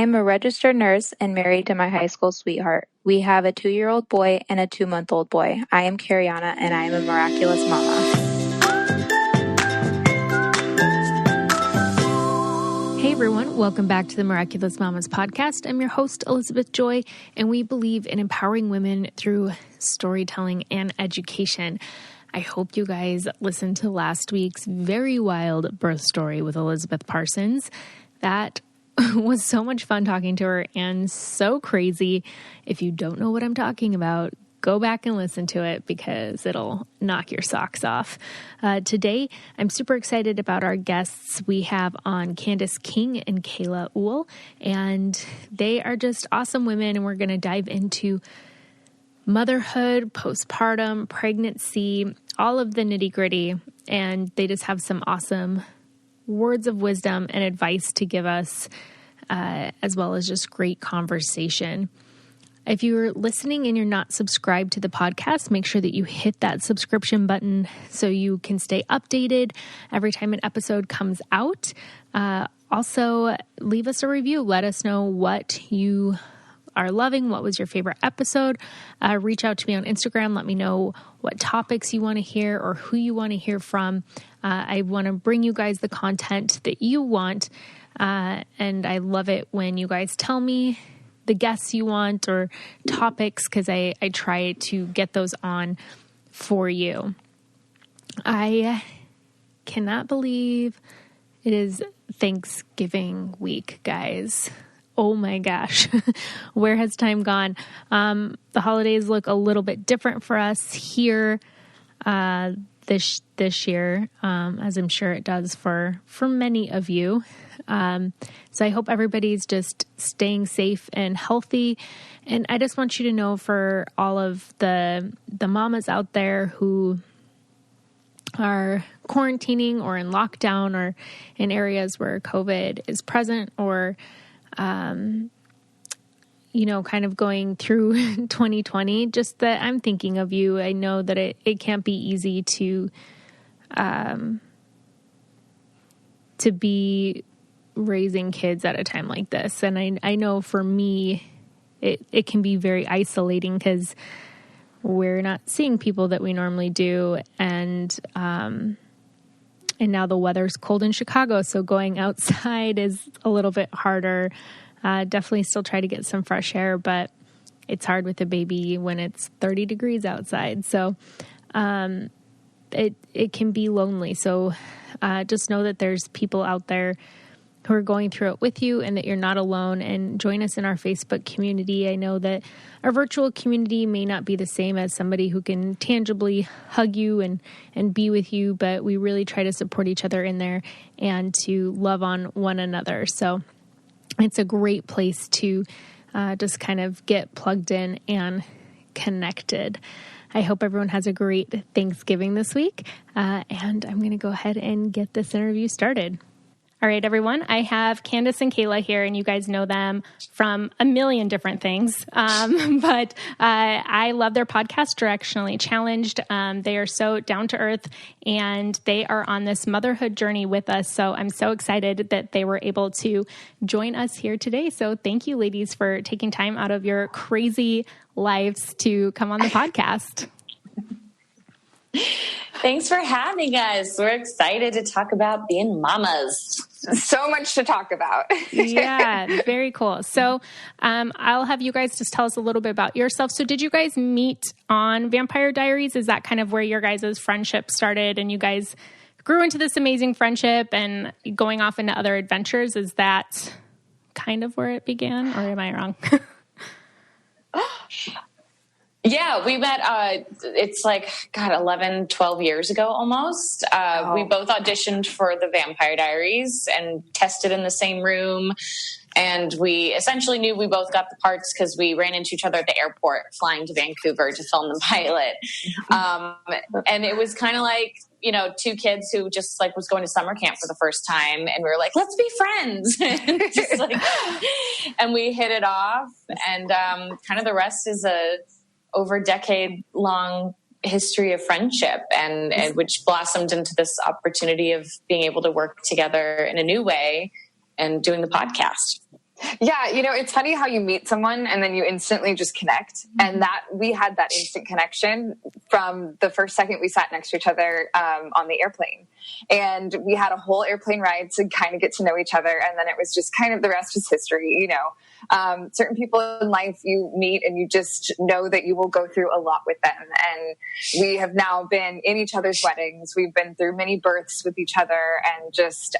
am a registered nurse and married to my high school sweetheart. We have a 2-year-old boy and a 2-month-old boy. I am Kayla, and I am a miraculous mama. Hey everyone, welcome back to the Miraculous Mamas podcast. I'm your host, Elizabeth Joy, and we believe in empowering women through storytelling and education. I hope you guys listened to last week's very wild birth story with Elizabeth Parsons. That was so much fun talking to her and so crazy. If you don't know what I'm talking about, go back and listen to it because it'll knock your socks off. Today, I'm super excited about our guests. We have on Candice King and Kayla Ewell, and they are just awesome women, and we're going to dive into motherhood, postpartum, pregnancy, all of the nitty-gritty, and they just have some awesome words of wisdom and advice to give us, as well as just great conversation. If you're listening and you're not subscribed to the podcast, make sure that you hit that subscription button so you can stay updated every time an episode comes out. Also, leave us a review. Let us know what you are loving. What was your favorite episode? Reach out to me on Instagram. Let me know what topics you want to hear or who you want to hear from. I want to bring you guys the content that you want. And I love it when you guys tell me the guests you want or topics, because I try to get those on for you. I cannot believe it is Thanksgiving week, guys. Oh my gosh, where has time gone? The holidays look a little bit different for us here this year, as I'm sure it does for many of you. So I hope everybody's just staying safe and healthy. And I just want you to know, for all of the mamas out there who are quarantining or in lockdown or in areas where COVID is present, or, kind of going through 2020, just that I'm thinking of you. I know that it can't be easy to be raising kids at a time like this. And I know for me, it can be very isolating because we're not seeing people that we normally do. And now the weather's cold in Chicago, so going outside is a little bit harder. Definitely still try to get some fresh air, but it's hard with a baby when it's 30 degrees outside. So it can be lonely. So just know that there's people out there who are going through it with you and that you're not alone, and join us in our Facebook community. I know that our virtual community may not be the same as somebody who can tangibly hug you and be with you, but we really try to support each other in there and to love on one another. So it's a great place to just kind of get plugged in and connected. I hope everyone has a great Thanksgiving this week, and I'm going to go ahead and get this interview started. All right, everyone, I have Candice and Kayla here, and you guys know them from a million different things, but I love their podcast, Directionally Challenged. They are so down to earth, and they are on this motherhood journey with us, so I'm so excited that they were able to join us here today. So thank you, ladies, for taking time out of your crazy lives to come on the podcast. Thanks for having us. We're excited to talk about being mamas. So much to talk about. Yeah, very cool. So I'll have you guys just tell us a little bit about yourself. So did you guys meet on Vampire Diaries? Is that kind of where your guys' friendship started and you guys grew into this amazing friendship and going off into other adventures? Is that kind of where it began, or am I wrong? Yeah, we met, it's like, 11, 12 years ago almost. We both auditioned for the Vampire Diaries and tested in the same room. And we essentially knew we both got the parts because we ran into each other at the airport flying to Vancouver to film the pilot. And it was kind of like, two kids who just was going to summer camp for the first time. And we were like, let's be friends. And we hit it off. And kind of the rest is over decade long history of friendship, and which blossomed into this opportunity of being able to work together in a new way and doing the podcast. Yeah, it's funny how you meet someone and then you instantly just connect. And that we had that instant connection from the first second we sat next to each other on the airplane. And we had a whole airplane ride to kind of get to know each other. And then it was just kind of the rest is history. Certain people in life you meet and you just know that you will go through a lot with them. And we have now been in each other's weddings. We've been through many births with each other and just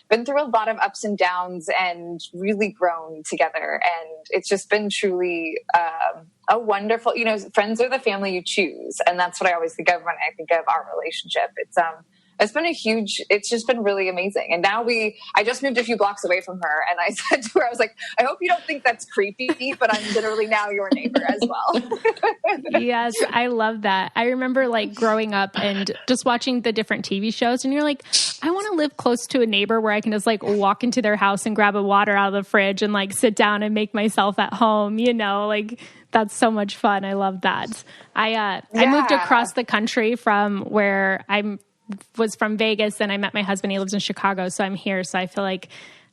been through a lot of ups and downs and really grown together. And it's just been truly a wonderful, friends are the family you choose. And that's what I always think of when I think of our relationship. It's been it's just been really amazing. And now I just moved a few blocks away from her and I said to her, I was like, I hope you don't think that's creepy, but I'm literally now your neighbor as well. Yes, I love that. I remember growing up and just watching the different TV shows and you're like, I want to live close to a neighbor where I can just walk into their house and grab a water out of the fridge and sit down and make myself at home, that's so much fun. I love that. I moved across the country from where was from Vegas and I met my husband. He lives in Chicago. So I'm here. So I feel like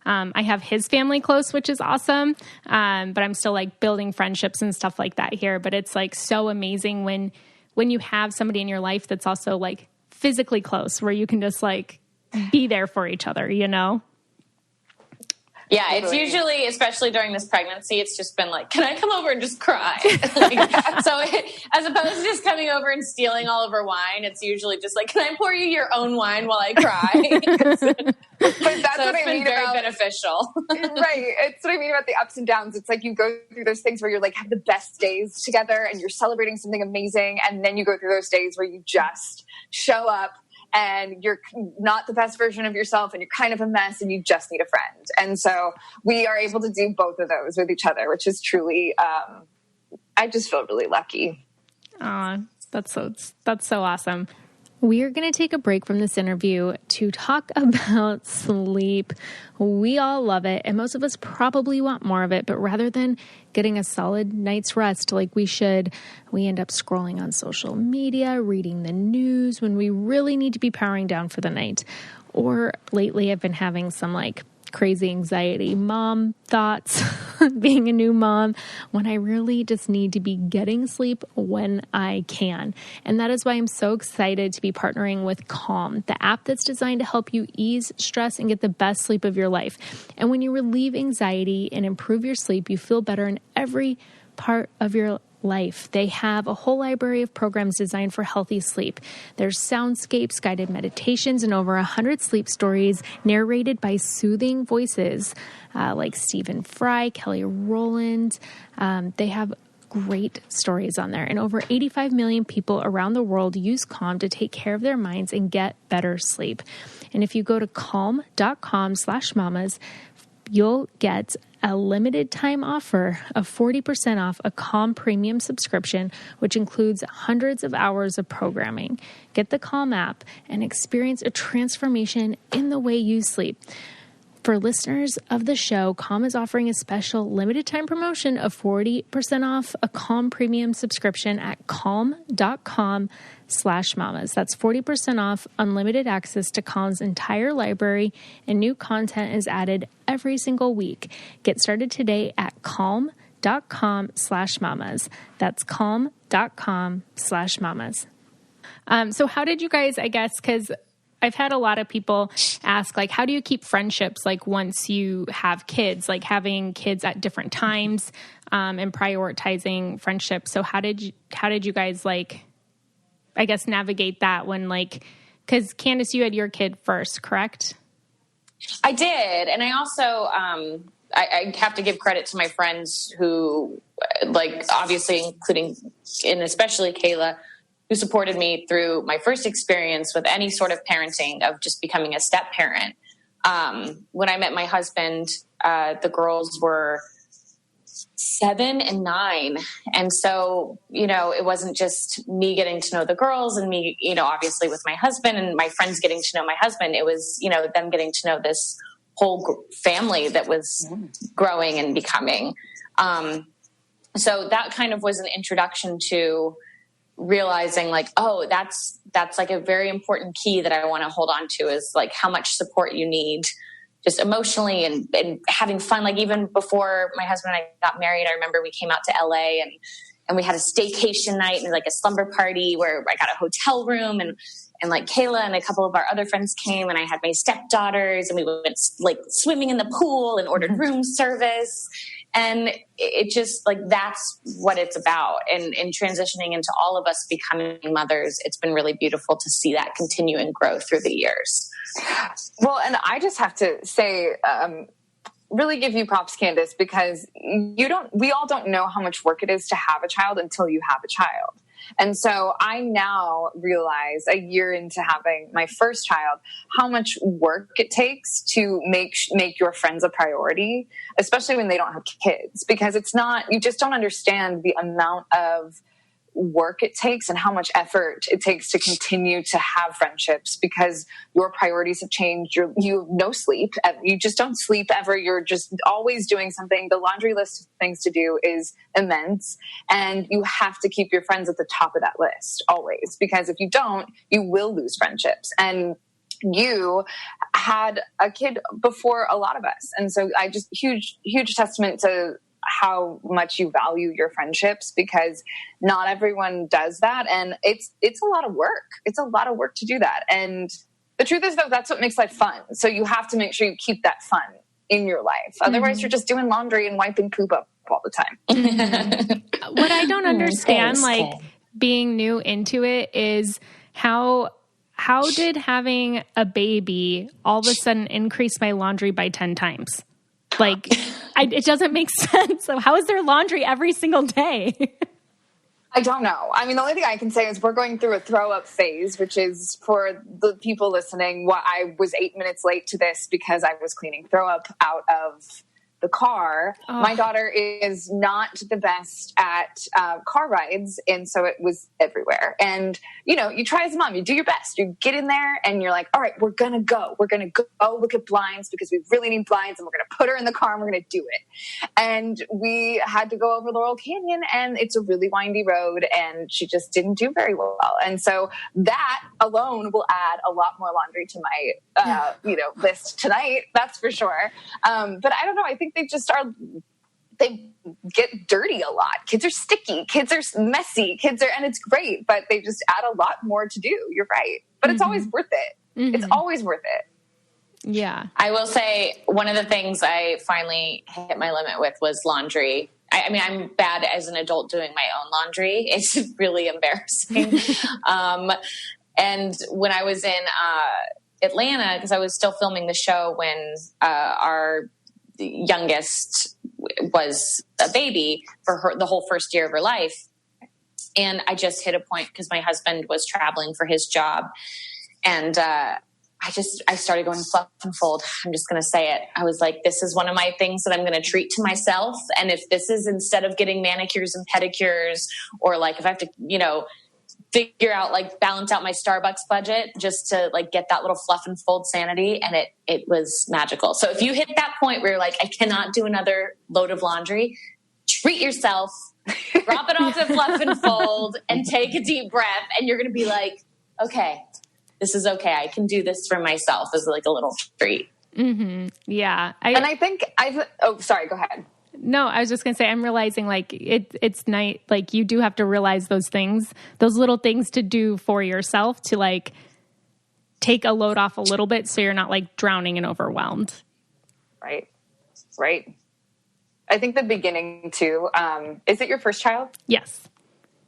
I have his family close, which is awesome. But I'm still building friendships and stuff like that here. But it's so amazing when you have somebody in your life that's also physically close where you can just be there for each other, Yeah, it's usually, especially during this pregnancy, it's just been can I come over and just cry? As opposed to just coming over and stealing all of her wine, it's usually just can I pour you your own wine while I cry? But that's what I mean very about beneficial. Right. It's what I mean about the ups and downs. It's you go through those things where you're have the best days together and you're celebrating something amazing. And then you go through those days where you just show up and you're not the best version of yourself and you're kind of a mess and you just need a friend. And so we are able to do both of those with each other, which is truly, I just feel really lucky. That's so awesome. We are going to take a break from this interview to talk about sleep. We all love it, and most of us probably want more of it, but rather than getting a solid night's rest like we should, we end up scrolling on social media, reading the news when we really need to be powering down for the night. Or lately I've been having some crazy anxiety mom thoughts being a new mom when I really just need to be getting sleep when I can. And that is why I'm so excited to be partnering with Calm, the app that's designed to help you ease stress and get the best sleep of your life. And when you relieve anxiety and improve your sleep, you feel better in every part of your life. They have a whole library of programs designed for healthy sleep. There's soundscapes, guided meditations, and over 100 sleep stories narrated by soothing voices like Stephen Fry, Kelly Rowland. They have great stories on there. And over 85 million people around the world use Calm to take care of their minds and get better sleep. And if you go to calm.com/mamas, you'll get a limited time offer of 40% off a Calm premium subscription, which includes hundreds of hours of programming. Get the Calm app and experience a transformation in the way you sleep. For listeners of the show, Calm is offering a special limited time promotion of 40% off a Calm premium subscription at calm.com/mamas. That's 40% off unlimited access to Calm's entire library, and new content is added every single week. Get started today at calm.com/mamas. That's calm.com/mamas. So how did you guys, I guess, because I've had a lot of people ask, how do you keep friendships, once you have kids, having kids at different times, and prioritizing friendships. So how did you guys, I guess, navigate that when, because Candice, you had your kid first, correct? I did. And I also, I have to give credit to my friends who, obviously including, and especially Kayla, who supported me through my first experience with any sort of parenting of just becoming a step parent. When I met my husband, the girls were 7 and 9. And so, it wasn't just me getting to know the girls and me, obviously with my husband and my friends getting to know my husband. It was, them getting to know this whole family that was growing and becoming. So that kind of was an introduction to realizing that's a very important key that I want to hold on to is how much support you need just emotionally and having fun. Like even before my husband and I got married, I remember we came out to LA and we had a staycation night and like a slumber party where I got a hotel room and like Kayla and a couple of our other friends came and I had my stepdaughters and we went like swimming in the pool and ordered room service. And it just like, that's what it's about. And in transitioning into all of us becoming mothers, it's been really beautiful to see that continue and grow through the years. Well, and I just have to say, really give you props, Candice, because we all don't know how much work it is to have a child until you have a child. And so I now realize a year into having my first child, how much work it takes to make your friends a priority, especially when they don't have kids, because you just don't understand the amount of work it takes and how much effort it takes to continue to have friendships because your priorities have changed. You have no sleep. You just don't sleep ever. You're just always doing something. The laundry list of things to do is immense, and you have to keep your friends at the top of that list always, because if you don't, you will lose friendships. And you had a kid before a lot of us. And so I just huge testament to how much you value your friendships, because not everyone does that. And it's a lot of work. It's a lot of work to do that. And the truth is though, that's what makes life fun. So you have to make sure you keep that fun in your life. Otherwise you're just doing laundry and wiping poop up all the time. What I don't understand, being new into it, is how did having a baby all of a sudden increase my laundry by 10 times? Like, it doesn't make sense. So how is there laundry every single day? I don't know. I mean, the only thing I can say is we're going through a throw up phase, which is, for the people listening, I was 8 minutes late to this because I was cleaning throw up out of the car. Oh. My daughter is not the best at car rides, and so it was everywhere. And, you try as a mom, you do your best. You get in there and you're like, all right, we're going to go. We're going to go look at blinds because we really need blinds, and we're going to put her in the car and we're going to do it. And we had to go over Laurel Canyon, and it's a really windy road, and she just didn't do very well. And so that alone will add a lot more laundry to my, list tonight. That's for sure. But I don't know. I think they get dirty a lot. Kids are sticky. Kids are messy. And it's great, but they just add a lot more to do. You're right. But it's always worth it. Mm-hmm. It's always worth it. Yeah. I will say one of the things I finally hit my limit with was laundry. I mean, I'm bad as an adult doing my own laundry. It's really embarrassing. And when I was in Atlanta, because I was still filming the show when our youngest was a baby for her, the whole first year of her life. And I just hit a point because my husband was traveling for his job. And I started going fluff and fold. I'm just going to say it. I was like, this is one of my things that I'm going to treat to myself. And if this is instead of getting manicures and pedicures, or like if I have to, figure out, like, balance out my Starbucks budget just to like get that little fluff and fold sanity. And it was magical. So if you hit that point where you're like, I cannot do another load of laundry, treat yourself, drop it off to fluff and fold, and take a deep breath. And you're going to be like, okay, this is okay. I can do this for myself as like a little treat. Mm-hmm. Yeah. Sorry, go ahead. No, I was just going to say, I'm realizing like it's nice. Like you do have to realize those things, those little things to do for yourself to like take a load off a little bit. So you're not like drowning and overwhelmed. Right. Right. I think the beginning too, is it your first child? Yes.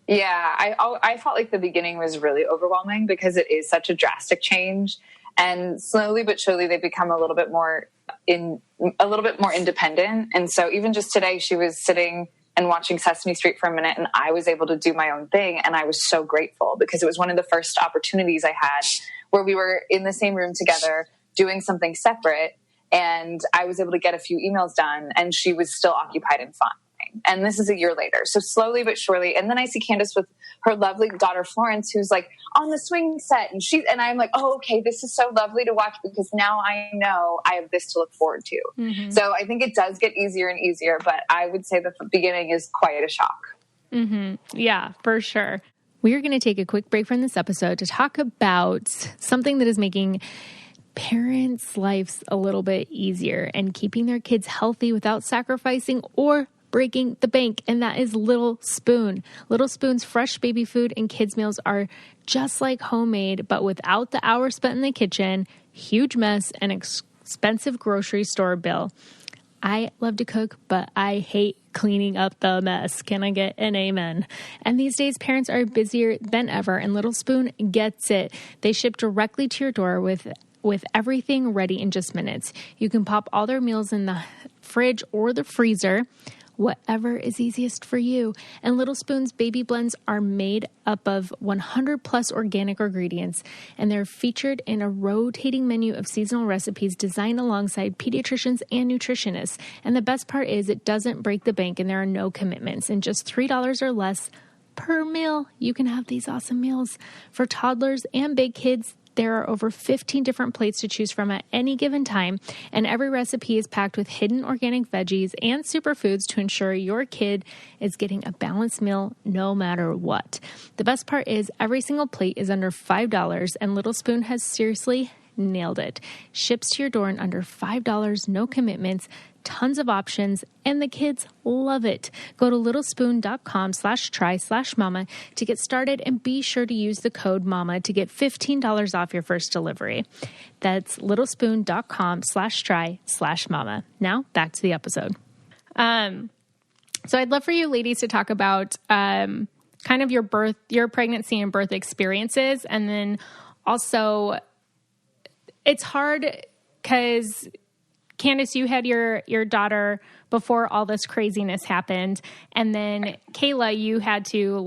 Yeah. I felt like the beginning was really overwhelming because it is such a drastic change, and slowly but surely they become a little bit more independent. And so even just today, she was sitting and watching Sesame Street for a minute, and I was able to do my own thing. And I was so grateful because it was one of the first opportunities I had where we were in the same room together doing something separate. And I was able to get a few emails done, and she was still occupied and fine. And this is a year later. So slowly but surely. And then I see Candice with her lovely daughter, Florence, who's like on the swing set. And I'm like, oh, okay, this is so lovely to watch because now I know I have this to look forward to. Mm-hmm. So I think it does get easier and easier, but I would say the beginning is quite a shock. Mm-hmm. Yeah, for sure. We are going to take a quick break from this episode to talk about something that is making parents' lives a little bit easier and keeping their kids healthy without sacrificing or breaking the bank, and that is Little Spoon. Little Spoon's fresh baby food and kids meals are just like homemade, but without the hours spent in the kitchen, huge mess, and expensive grocery store bill. I love to cook, but I hate cleaning up the mess. Can I get an amen? And these days, parents are busier than ever, and Little Spoon gets it. They ship directly to your door with everything ready in just minutes. You can pop all their meals in the fridge or the freezer, whatever is easiest for you. And Little Spoon's baby blends are made up of 100 plus organic ingredients, and they're featured in a rotating menu of seasonal recipes designed alongside pediatricians and nutritionists. And the best part is it doesn't break the bank, and there are no commitments. And just $3 or less per meal, you can have these awesome meals. For toddlers and big kids, there are over 15 different plates to choose from at any given time, and every recipe is packed with hidden organic veggies and superfoods to ensure your kid is getting a balanced meal no matter what. The best part is every single plate is under $5, and Little Spoon has seriously nailed it. Ships to your door in under $5, no commitments, tons of options, and the kids love it. Go to littlespoon.com/try/mama to get started, and be sure to use the code MAMA to get $15 off your first delivery. That's littlespoon.com/try/mama. Now back to the episode. So I'd love for you ladies to talk about kind of your pregnancy and birth experiences, and then also it's hard because Candice, you had your daughter before all this craziness happened. And then Kayla, you had to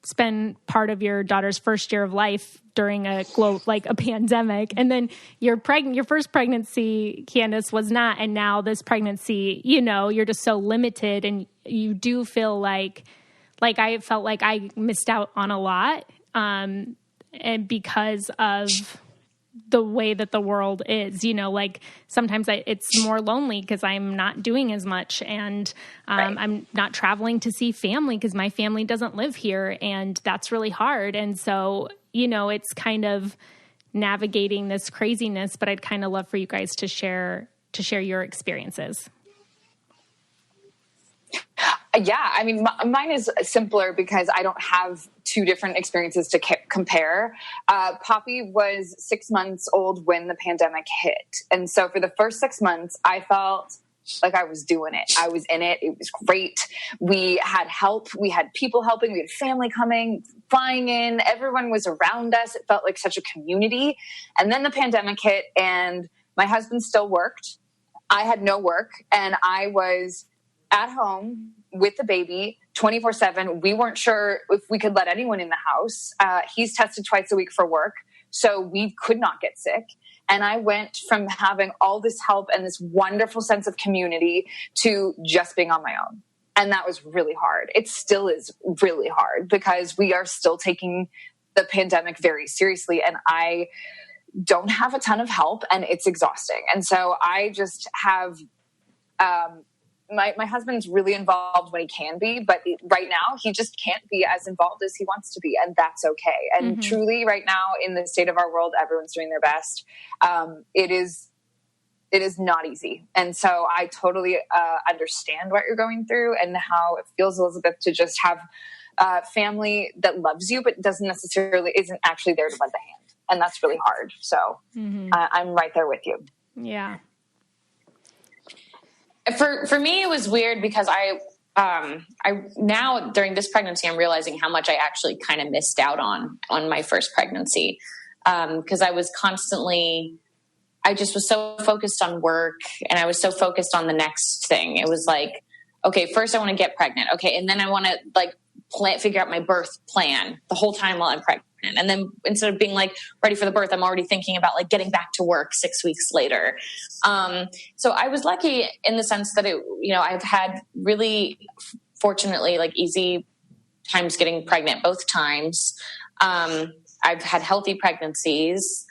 spend part of your daughter's first year of life during a pandemic. And then your first pregnancy, Candice, was not. And now this pregnancy, you're just so limited, and you do feel like I felt like I missed out on a lot. And because of the way that the world is, sometimes it's more lonely because I'm not doing as much, and right. I'm not traveling to see family because my family doesn't live here, and that's really hard. And so, it's kind of navigating this craziness, but I'd kind of love for you guys to share your experiences. Yeah, I mean, mine is simpler because I don't have two different experiences to compare. Poppy was 6 months old when the pandemic hit. And so for the first 6 months, I felt like I was doing it. I was in it. It was great. We had help. We had people helping. We had family coming, flying in. Everyone was around us. It felt like such a community. And then the pandemic hit, and my husband still worked. I had no work, and I was at home with the baby 24/7. We weren't sure if we could let anyone in the house. He's tested twice a week for work, so we could not get sick. And I went from having all this help and this wonderful sense of community to just being on my own. And that was really hard. It still is really hard because we are still taking the pandemic very seriously, and I don't have a ton of help, and it's exhausting. And so I just have, my husband's really involved when he can be, but right now he just can't be as involved as he wants to be. And that's okay. And truly right now in the state of our world, everyone's doing their best. It is not easy. And so I totally understand what you're going through and how it feels, Elizabeth, to just have family that loves you, but isn't actually there to lend a hand. And that's really hard. So I'm right there with you. Yeah. For me, it was weird because I now during this pregnancy, I'm realizing how much I actually kind of missed out on my first pregnancy. Cause I just was so focused on work, and I was so focused on the next thing. It was like, okay, first I want to get pregnant. Okay. And then I want to figure out my birth plan the whole time while I'm pregnant. And then instead of being ready for the birth, I'm already thinking about getting back to work 6 weeks later. So I was lucky in the sense that I've had really fortunately easy times getting pregnant both times. I've had healthy pregnancies,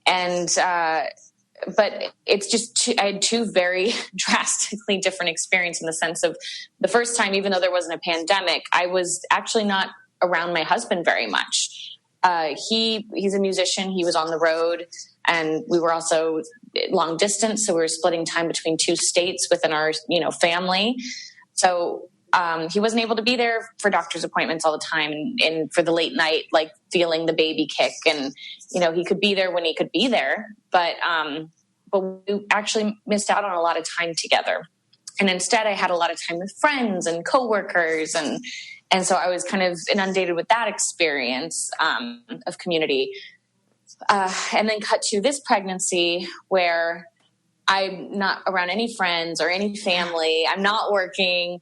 and, but it's just, I had two very drastically different experiences in the sense of the first time, even though there wasn't a pandemic, I was actually not around my husband very much. He's a musician. He was on the road, and we were also long distance. So we were splitting time between 2 states within our, family. So he wasn't able to be there for doctor's appointments all the time and for the late night, like feeling the baby kick. And, he could be there when he could be there, but we actually missed out on a lot of time together. And instead I had a lot of time with friends and coworkers. And so I was kind of inundated with that experience of community. And then cut to this pregnancy where I'm not around any friends or any family. I'm not working.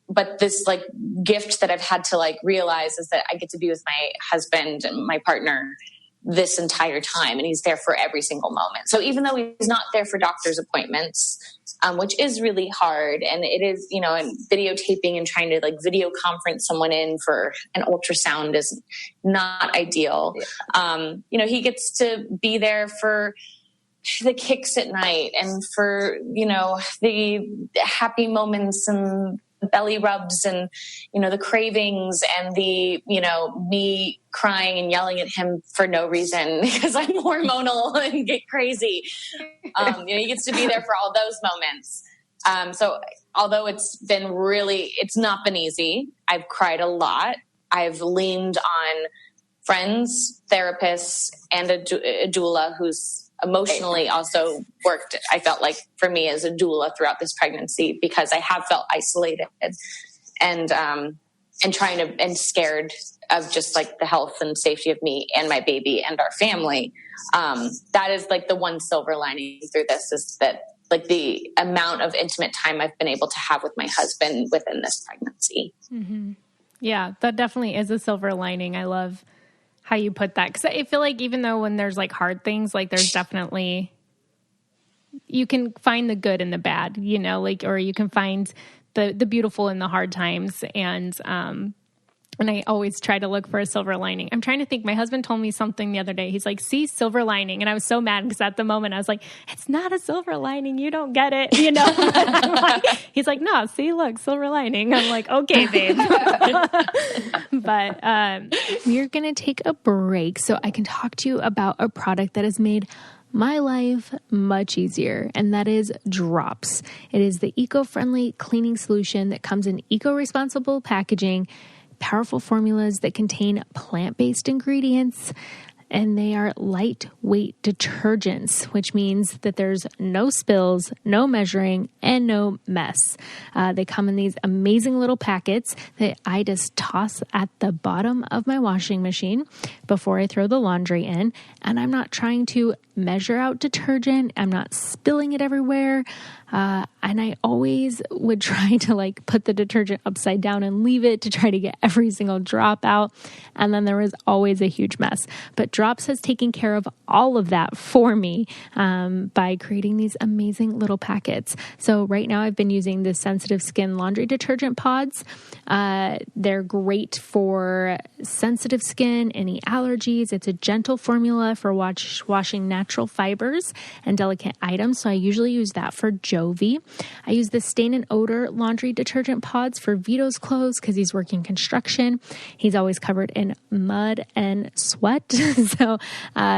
But this like gift that I've had to like realize is that I get to be with my husband and my partner this entire time. And he's there for every single moment. So even though he's not there for doctor's appointments, which is really hard. And it is, and videotaping and trying to like video conference someone in for an ultrasound is not ideal. He gets to be there for the kicks at night and for, the happy moments and the belly rubs and, the cravings and the, me crying and yelling at him for no reason because I'm hormonal and get crazy. He gets to be there for all those moments. So although it's not been easy, I've cried a lot. I've leaned on friends, therapists, and a doula who's emotionally also worked, I felt like, for me as a doula throughout this pregnancy, because I have felt isolated and scared of just like the health and safety of me and my baby and our family. That is like the one silver lining through this, is that like the amount of intimate time I've been able to have with my husband within this pregnancy. Mm-hmm. Yeah, that definitely is a silver lining. I love how you put that. Cause I feel like even though when there's like hard things, like there's definitely, you can find the good in the bad, or you can find the beautiful in the hard times. And I always try to look for a silver lining. I'm trying to think. My husband told me something the other day. He's like, see, silver lining. And I was so mad because at the moment I was like, it's not a silver lining. You don't get it. He's like, no, see, look, silver lining. I'm like, okay, babe. But we're going to take a break so I can talk to you about a product that has made my life much easier, and that is Drops. It is the eco-friendly cleaning solution that comes in eco-responsible packaging, powerful formulas that contain plant-based ingredients, and they are lightweight detergents, which means that there's no spills, no measuring, and no mess. They come in these amazing little packets that I just toss at the bottom of my washing machine before I throw the laundry in. And I'm not trying to measure out detergent. I'm not spilling it everywhere. And I always would try to like put the detergent upside down and leave it to try to get every single drop out. And then there was always a huge mess. But Drops has taken care of all of that for me by creating these amazing little packets. So right now I've been using the sensitive skin laundry detergent pods. They're great for sensitive skin, any allergies. It's a gentle formula for washing natural fibers and delicate items. So I usually use that for Jovi. I use the stain and odor laundry detergent pods for Vito's clothes because he's working construction. He's always covered in mud and sweat. So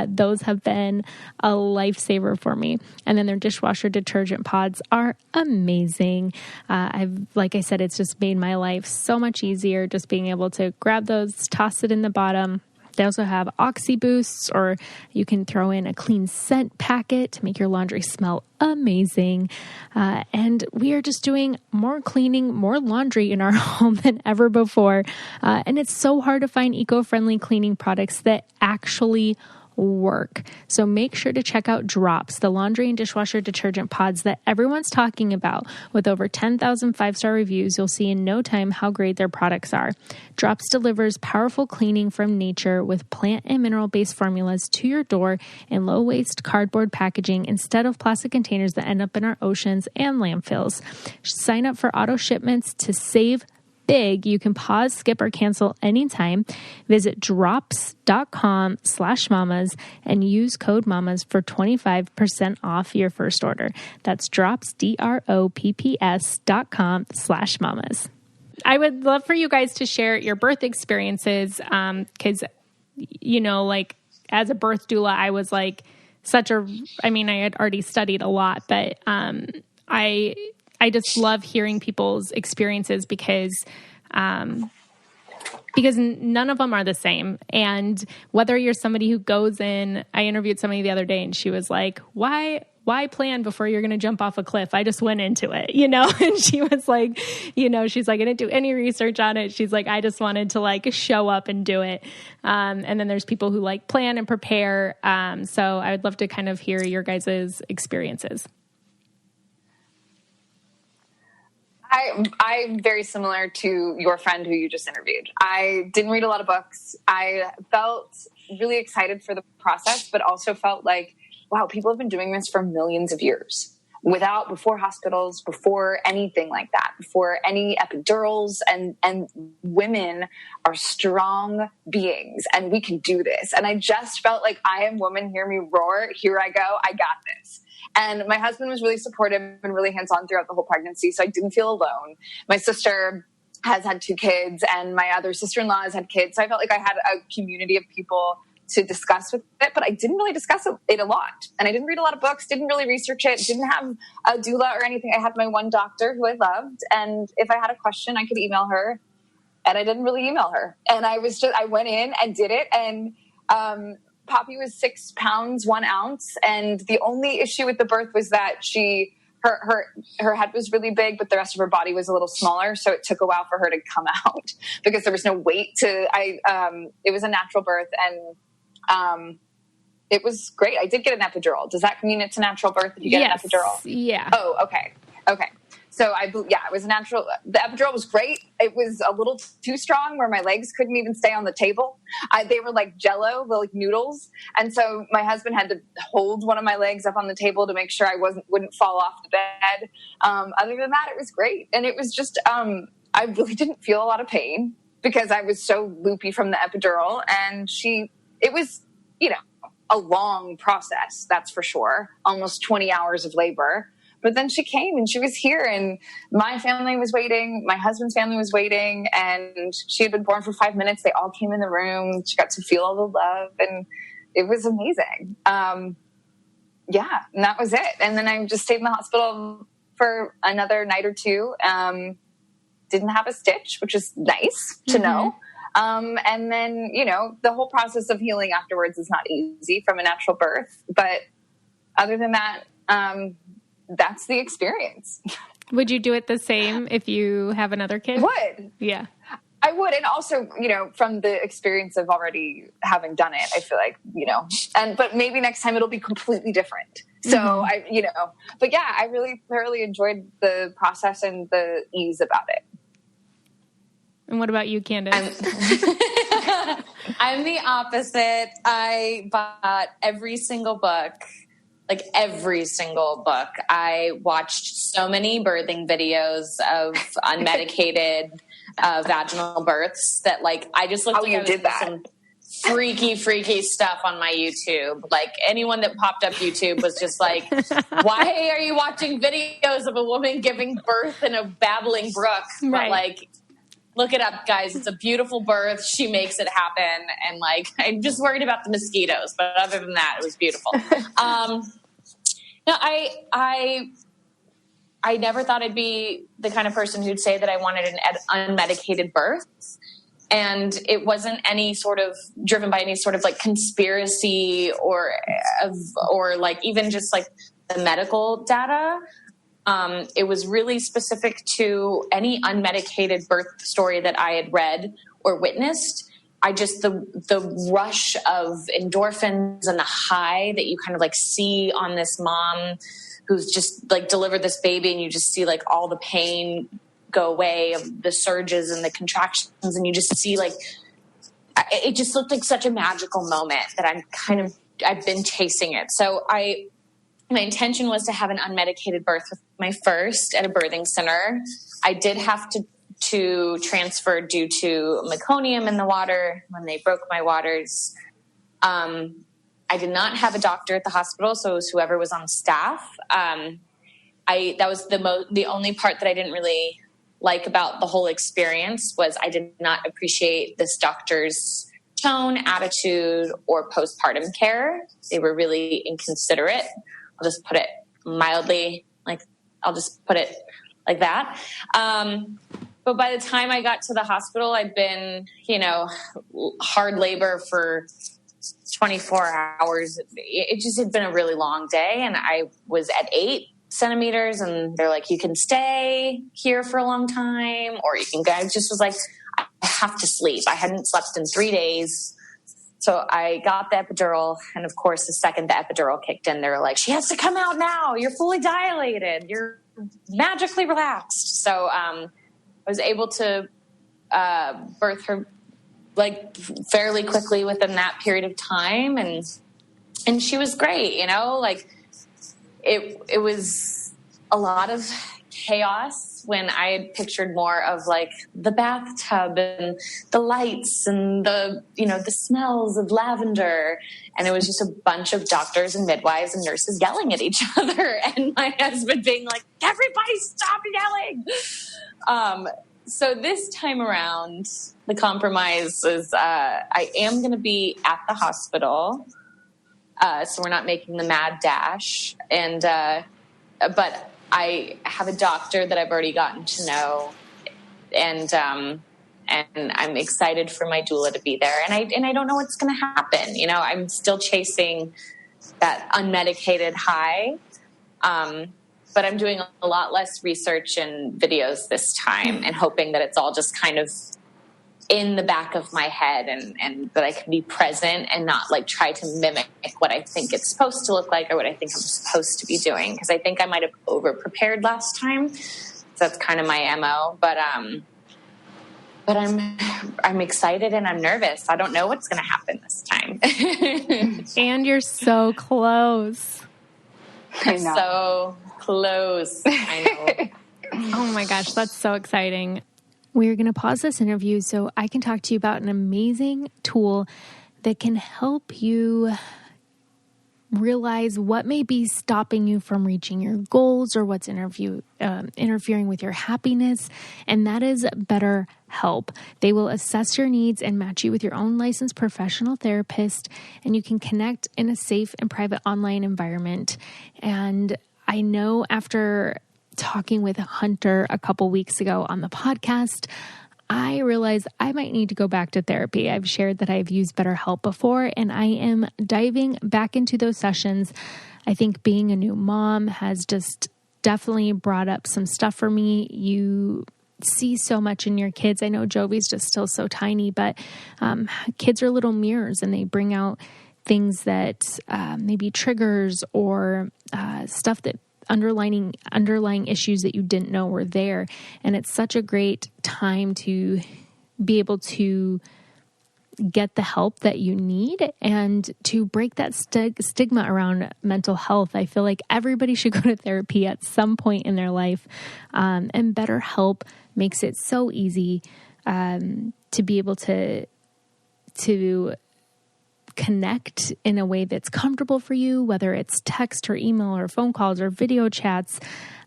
those have been a lifesaver for me. And then their dishwasher detergent pods are amazing. Like I said, it's just made my life so much easier just being able to grab those, toss it in the bottom. They also have Oxy Boosts, or you can throw in a clean scent packet to make your laundry smell amazing. And we are just doing more cleaning, more laundry in our home than ever before. And it's so hard to find eco-friendly cleaning products that actually work. So make sure to check out Drops, the laundry and dishwasher detergent pods that everyone's talking about. With over 10,000 five-star reviews, you'll see in no time how great their products are. Drops delivers powerful cleaning from nature with plant and mineral-based formulas to your door in low-waste cardboard packaging instead of plastic containers that end up in our oceans and landfills. Sign up for auto shipments to save big. You can pause, skip, or cancel anytime. Visit drops.com/mamas and use code mamas for 25% off your first order. That's drops, DROPPS.com/mamas. I would love for you guys to share your birth experiences because like as a birth doula, I was like I had already studied a lot, but I just love hearing people's experiences because none of them are the same. And whether you're somebody who goes in, I interviewed somebody the other day and she was like, why plan before you're going to jump off a cliff? I just went into it, and she was like, she's like, I didn't do any research on it. She's like, I just wanted to like show up and do it. And then there's people who like plan and prepare. So I would love to kind of hear your guys' experiences. I'm very similar to your friend who you just interviewed. I didn't read a lot of books. I felt really excited for the process, but also felt like, wow, people have been doing this for millions of years before hospitals, before anything like that, before any epidurals, and women are strong beings and we can do this. And I just felt like, I am woman, hear me roar. Here I go. I got this. And my husband was really supportive and really hands-on throughout the whole pregnancy. So I didn't feel alone. My sister has had 2 kids and my other sister-in-law has had kids. So I felt like I had a community of people to discuss with it, but I didn't really discuss it a lot. And I didn't read a lot of books, didn't really research it, didn't have a doula or anything. I had my one doctor who I loved. And if I had a question, I could email her, and I didn't really email her. And I went in and did it. And, Poppy was 6 pounds, 1 ounce. And the only issue with the birth was that her head was really big, but the rest of her body was a little smaller. So it took a while for her to come out because there was no weight it was a natural birth, and it was great. I did get an epidural. Does that mean it's a natural birth if you get an epidural? Yeah. Oh, okay. So it was natural. The epidural was great. It was a little too strong where my legs couldn't even stay on the table. They were like Jell-O, like noodles. And so my husband had to hold one of my legs up on the table to make sure I wouldn't fall off the bed. Other than that, it was great. And it was just, I really didn't feel a lot of pain because I was so loopy from the epidural. And it was, a long process, that's for sure. Almost 20 hours of labor. But then she came and she was here, and my family was waiting. My husband's family was waiting, and she had been born for 5 minutes. They all came in the room. She got to feel all the love, and it was amazing. And that was it. And then I just stayed in the hospital for another night or 2. Didn't have a stitch, which is nice to know. And then, the whole process of healing afterwards is not easy from a natural birth. But other than that, that's the experience. Would you do it the same if you have another kid? Would. Yeah. I would. And also, from the experience of already having done it, I feel like, but maybe next time it'll be completely different. So but yeah, I really thoroughly enjoyed the process and the ease about it. And what about you, Candice? I'm the opposite. I bought every single book. Like every single book. I watched so many birthing videos of unmedicated vaginal births that I just looked like I was doing some freaky stuff on my YouTube. Like anyone that popped up YouTube was just like, why are you watching videos of a woman giving birth in a babbling brook? Right. But look it up, guys. It's a beautiful birth. She makes it happen. And I'm just worried about the mosquitoes, but other than that, it was beautiful. No, I never thought I'd be the kind of person who'd say that I wanted an unmedicated birth. And it wasn't any sort of driven by any sort of conspiracy or even just the medical data. It was really specific to any unmedicated birth story that I had read or witnessed. The rush of endorphins and the high that you kind of see on this mom who's just delivered this baby, and you just see all the pain go away of the surges and the contractions. And you just see it just looked like such a magical moment that I've been chasing it. So my intention was to have an unmedicated birth with my first at a birthing center. I did have to transfer due to meconium in the water when they broke my waters. I did not have a doctor at the hospital, so it was whoever was on staff. That was the only part that I didn't really like about the whole experience was I did not appreciate this doctor's tone, attitude, or postpartum care. They were really inconsiderate. I'll just put it mildly, I'll just put it like that. But by the time I got to the hospital, I'd been, hard labor for 24 hours. It just had been a really long day. And I was at 8 centimeters and they're like, you can stay here for a long time or you can go. I just was like, I have to sleep. I hadn't slept in 3 days. So I got the epidural. And of course, the second the epidural kicked in, they were like, she has to come out now. You're fully dilated. You're magically relaxed. So I was able to birth her fairly quickly within that period of time. And she was great, it was a lot of chaos when I had pictured more of the bathtub and the lights and the smells of lavender. And it was just a bunch of doctors and midwives and nurses yelling at each other. And my husband being like, everybody stop yelling. So this time around, the compromise is I am going to be at the hospital. So we're not making the mad dash. And but I have a doctor that I've already gotten to know. And I'm excited for my doula to be there. And I don't know what's going to happen. I'm still chasing that unmedicated high. But I'm doing a lot less research and videos this time and hoping that it's all just kind of in the back of my head and that I can be present and not try to mimic what I think it's supposed to look like or what I think I'm supposed to be doing. Because I think I might have over prepared last time. So that's kind of my MO. But I'm excited and I'm nervous. I don't know what's going to happen this time. And you're so close. I know. So close. I know. Oh my gosh, that's so exciting. We're going to pause this interview so I can talk to you about an amazing tool that can help you realize what may be stopping you from reaching your goals or what's interfering with your happiness. And that is BetterHelp. They will assess your needs and match you with your own licensed professional therapist, and you can connect in a safe and private online environment. And I know after talking with Hunter a couple weeks ago on the podcast, I realized I might need to go back to therapy. I've shared that I've used BetterHelp before, and I am diving back into those sessions. I think being a new mom has just definitely brought up some stuff for me. You see so much in your kids. I know Jovi's just still so tiny, but kids are little mirrors and they bring out things that maybe triggers or stuff that underlying issues that you didn't know were there. And it's such a great time to be able to get the help that you need and to break that stigma around mental health. I feel like everybody should go to therapy at some point in their life. And BetterHelp makes it so easy to be able to connect in a way that's comfortable for you, whether it's text or email or phone calls or video chats.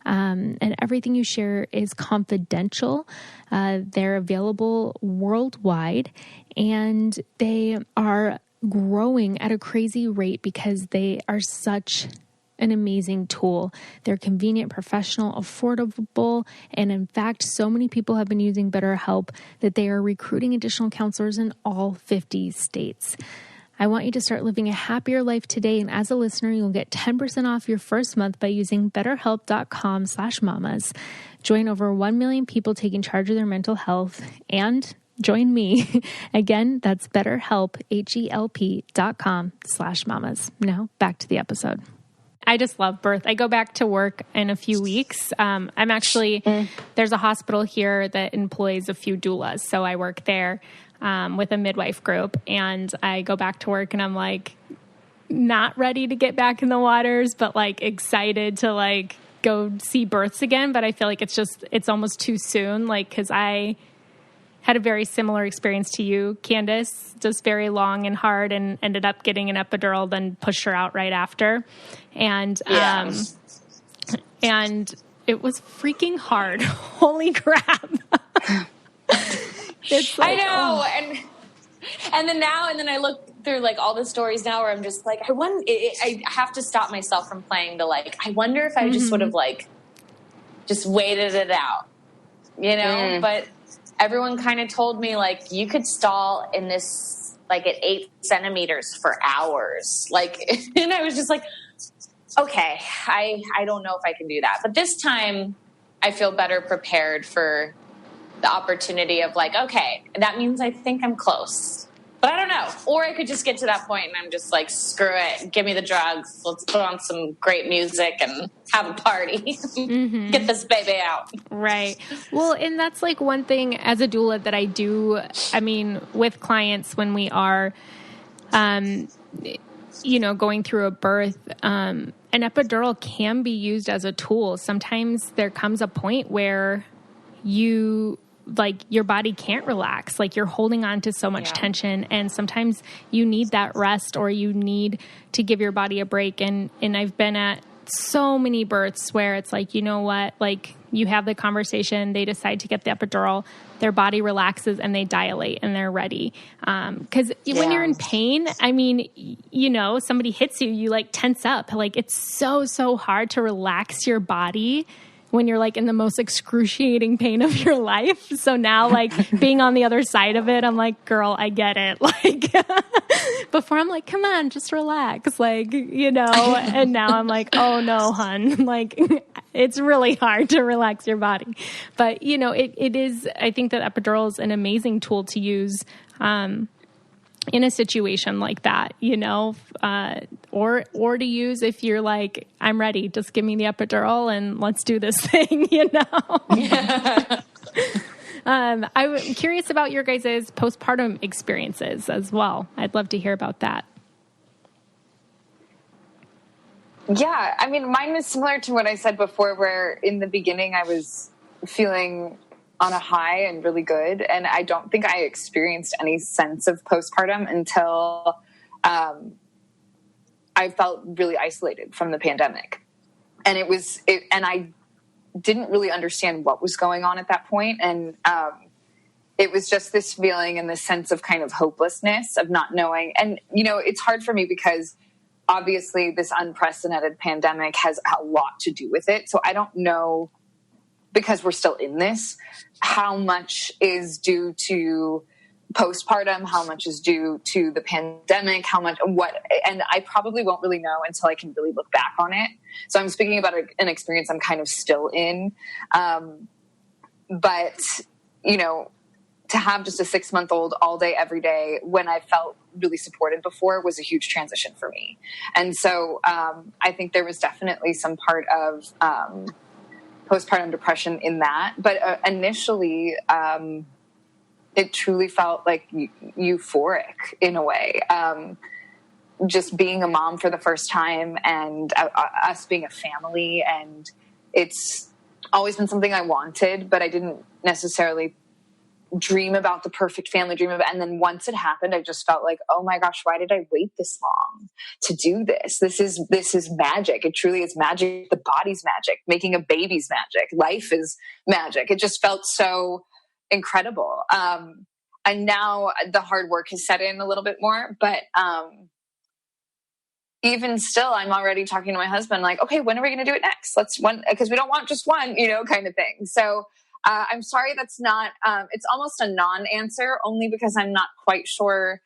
And everything you share is confidential. They're available worldwide, and they are growing at a crazy rate because they are such an amazing tool. They're convenient, professional, affordable, and in fact, so many people have been using BetterHelp that they are recruiting additional counselors in all 50 states. I want you to start living a happier life today. And as a listener, you'll get 10% off your first month by using betterhelp.com/mamas. Join over 1 million people taking charge of their mental health and join me. Again, that's BetterHelp, HELP.com/mamas. Now back to the episode. I just love birth. I go back to work in a few weeks. There's a hospital here that employs a few doulas. So I work there with a midwife group, and I go back to work and I'm not ready to get back in the waters, but excited to go see births again. But I feel like it's almost too soon. Cause I had a very similar experience to you, Candice, just very long and hard, and ended up getting an epidural, then pushed her out right after. And it was freaking hard. Holy crap. I know. And And then I look through like all the stories now where I'm just like, I have to stop myself from playing the like, I wonder if I just would have like just waited it out, you know? But everyone kind of told me like, you could stall in this, like at 8 centimeters for hours. Like, and I was just like, okay, I don't know if I can do that. But this time I feel better prepared for the opportunity of like, okay, that means I think I'm close, but I don't know. Or I could just get to that point and I'm just like, screw it. Give me the drugs. Let's put on some great music and have a party. Get this baby out. Right. Well, and that's like one thing as a doula that I do, I mean, with clients when we are, you know, going through a birth, an epidural can be used as a tool. Sometimes there comes a point where your body can't relax, like you're holding on to so much tension, and sometimes you need that rest or you need to give your body a break. And I've been at so many births where it's like, you know what, like you have the conversation, they decide to get the epidural, their body relaxes and they dilate and they're ready. Cause when you're in pain, I mean, you know, somebody hits you, you like tense up, like it's so hard to relax your body when you're like in the most excruciating pain of your life. So now like being on the other side of it, I'm like, girl, I get it. Like before I'm like, come on, just relax. Like, you know, and now I'm like, oh no, hun, like it's really hard to relax your body. But you know, it is, I think that epidural is an amazing tool to use, in a situation like that, you know, or to use if you're like, I'm ready, just give me the epidural and let's do this thing, you know? Yeah. I'm curious about your guys' postpartum experiences as well. I'd love to hear about that. Yeah. I mean, mine was similar to what I said before, where in the beginning I was feeling on a high and really good. And I don't think I experienced any sense of postpartum until I felt really isolated from the pandemic. And and I didn't really understand what was going on at that point. And it was just this feeling and this sense of kind of hopelessness of not knowing. And, you know, it's hard for me because obviously this unprecedented pandemic has a lot to do with it. So I don't know, because we're still in this, how much is due to postpartum, how much is due to the pandemic, and I probably won't really know until I can really look back on it. So I'm speaking about an experience I'm kind of still in. But, you know, to have just a 6-month-old all day, every day, when I felt really supported before, was a huge transition for me. And so I think there was definitely some part of postpartum depression in that. But initially, it truly felt like euphoric in a way. Just being a mom for the first time and us being a family. And it's always been something I wanted, but I didn't necessarily dream about the perfect family dream of it. And then once it happened, I just felt like, oh my gosh, why did I wait this long to do this? This is magic. It truly is magic. The body's magic. Making a baby's magic. Life is magic. It just felt so incredible. And now the hard work has set in a little bit more, but even still, I'm already talking to my husband like, okay, when are we going to do it next? Because we don't want just one, you know, kind of thing. So I'm sorry that's not, it's almost a non-answer, only because I'm not quite sure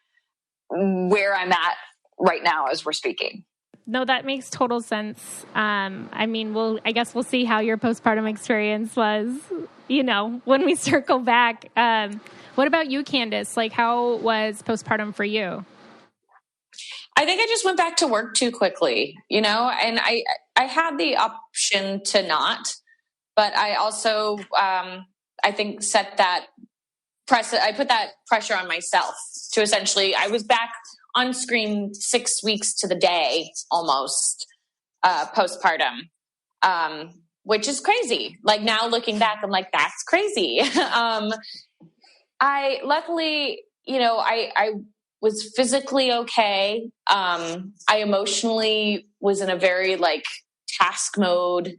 where I'm at right now as we're speaking. No, that makes total sense. I mean, I guess we'll see how your postpartum experience was, you know, when we circle back. What about you, Candice? Like, how was postpartum for you? I think I just went back to work too quickly, you know, and I had the option to not. But I also, I think, I put that pressure on myself to essentially, I was back on screen 6 weeks to the day almost postpartum, which is crazy. Like now looking back, I'm like, that's crazy. I luckily, you know, I was physically okay. I emotionally was in a very like task mode.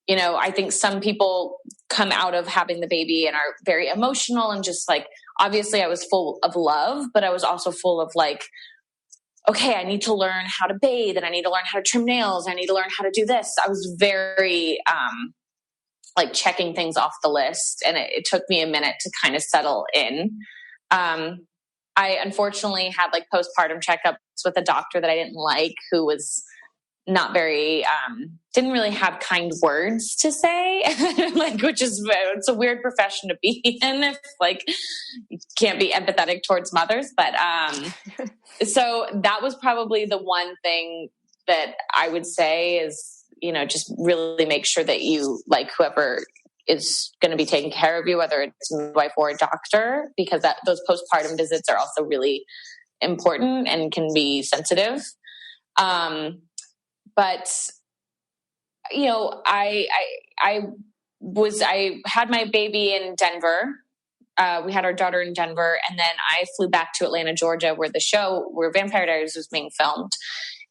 You know, I think some people come out of having the baby and are very emotional and just like obviously I was full of love, but I was also full of like, okay, I need to learn how to bathe, and I need to learn how to trim nails. I need to learn how to do this. I was very, like checking things off the list, and it took me a minute to kind of settle in. I unfortunately had like postpartum checkups with a doctor that I didn't like, who was not very, didn't really have kind words to say, like, it's a weird profession to be in if like you can't be empathetic towards mothers. But, so that was probably the one thing that I would say is, you know, just really make sure that you like whoever is going to be taking care of you, whether it's a midwife or a doctor, because those postpartum visits are also really important and can be sensitive. But you know, I had my baby in Denver. We had our daughter in Denver, and then I flew back to Atlanta, Georgia, where Vampire Diaries was being filmed.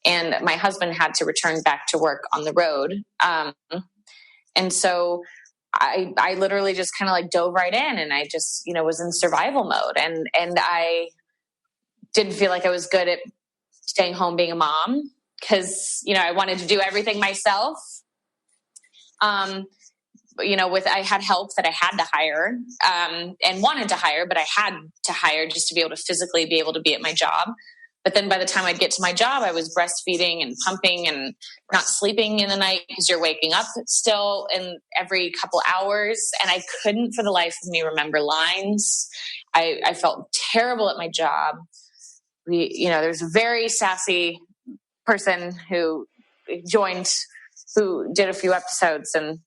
And my husband had to return back to work on the road. And so I literally just kind of like dove right in, and I just, you know, was in survival mode. And I didn't feel like I was good at staying home being a mom, because, you know, I wanted to do everything myself. You know, I had help that I had to hire, and wanted to hire, but I had to hire just to be able to physically be able to be at my job. But then by the time I'd get to my job, I was breastfeeding and pumping and not sleeping in the night, because you're waking up still in every couple hours. And I couldn't for the life of me remember lines. I felt terrible at my job. There's a very sassy person who did a few episodes and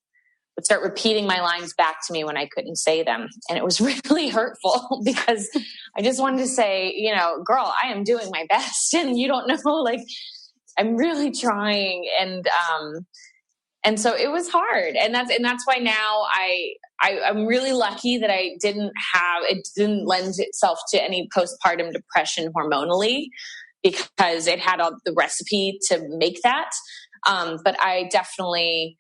would start repeating my lines back to me when I couldn't say them. And it was really hurtful, because I just wanted to say, you know, girl, I am doing my best, and you don't know, like, I'm really trying. And so it was hard. And that's why now I'm really lucky that it didn't lend itself to any postpartum depression hormonally, because it had all the recipe to make that. But I definitely,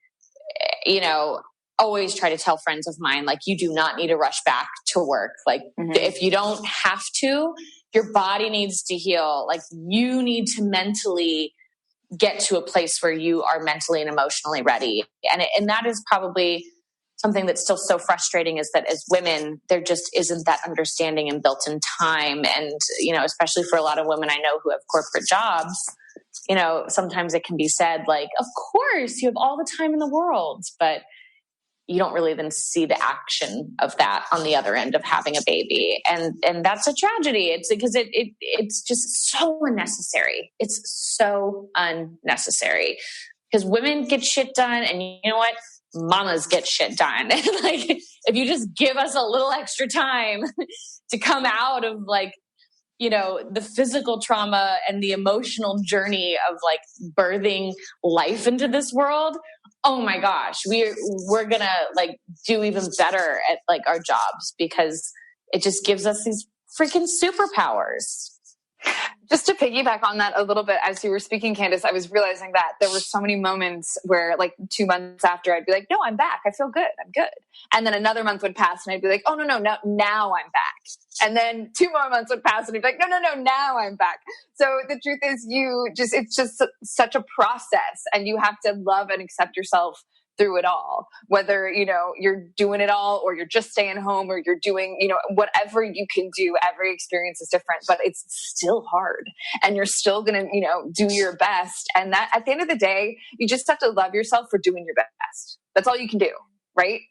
you know, always try to tell friends of mine, like, you do not need to rush back to work. Like, if you don't have to, your body needs to heal. Like, you need to mentally get to a place where you are mentally and emotionally ready. And that is probably something that's still so frustrating, is that as women, there just isn't that understanding and built-in time. And, you know, especially for a lot of women I know who have corporate jobs, you know, sometimes it can be said like, of course you have all the time in the world, but you don't really then see the action of that on the other end of having a baby. And that's a tragedy. It's because it's just so unnecessary. It's so unnecessary, because women get shit done, and you know what? Mamas get shit done. Like, if you just give us a little extra time to come out of, like, you know, the physical trauma and the emotional journey of like birthing life into this world, oh my gosh, we're gonna like do even better at like our jobs, because it just gives us these freaking superpowers. Just to piggyback on that a little bit, as you were speaking, Candice, I was realizing that there were so many moments where, like, 2 months after, I'd be like, no, I'm back. I feel good. I'm good. And then another month would pass, and I'd be like, oh, no, now I'm back. And then 2 more months would pass, and I'd be like, no, now I'm back. So the truth is, it's just such a process, and you have to love and accept yourself through it all, whether, you know, you're doing it all, or you're just staying home, or you're doing, you know, whatever you can do. Every experience is different, but it's still hard, and you're still going to, you know, do your best. And that, at the end of the day, you just have to love yourself for doing your best. That's all you can do. Right.